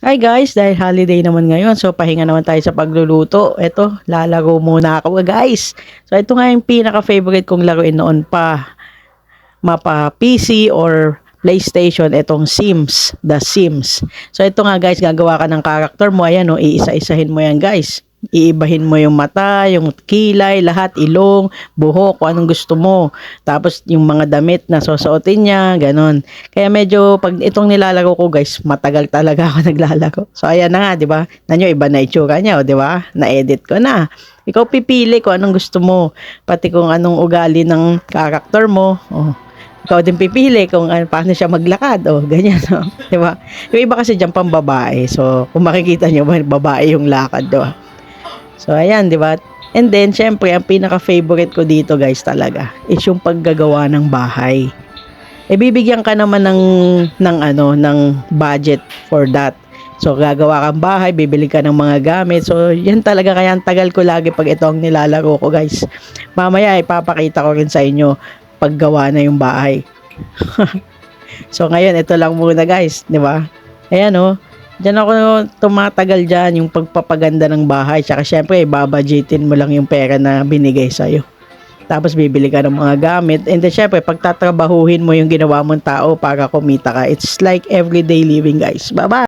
Hi guys, dahil holiday naman ngayon, so pahinga naman tayo sa pagluluto. Eto, lalaro muna ako guys. So ito nga yung pinaka-favorite kong laruin noon pa. Mapa PC or PlayStation, itong Sims, The Sims. So ito nga guys, gagawa ka ng character mo. Ayan o, iisa-isahin mo yan guys. Iibahin mo yung mata, yung kilay, lahat, ilong, buhok, kung anong gusto mo. Tapos yung mga damit na susuotin niya, ganon. Kaya medyo pag itong nilalaro ko guys, matagal talaga ako naglalaro. So ayan na nga, 'di ba? Nanyo iba na itsura niya, 'di ba? Na-edit ko na. Ikaw pipili kung anong gusto mo, pati kung anong ugali ng character mo. Oh, ikaw din pipili kung paano siya maglakad. Oh, ganyan, no? 'Di ba? Yung iba kasi diyan pang babae. So, kung makikita niyo, babae yung lakad, 'di ba? So, ayan, 'di ba? And then, syempre, ang pinaka-favorite ko dito, guys, talaga, is yung paggagawa ng bahay. E bibigyan ka naman ng budget for that. So gagawa kang bahay, bibili ka ng mga gamit. So yan talaga, kaya ang tagal ko lagi pag ito ang nilalaro ko guys. Mamaya ipapakita ko rin sa inyo paggawa na yung bahay. So ngayon ito lang muna guys, di ba? Ayan oh. Diyan ako tumatagal dyan yung pagpapaganda ng bahay. Tsaka syempre babadgetin mo lang yung pera na binigay sa'yo. Tapos bibili ka ng mga gamit. And then syempre pagtatrabahuhin mo yung ginawa mong tao para kumita ka. It's like everyday living guys. Bye bye!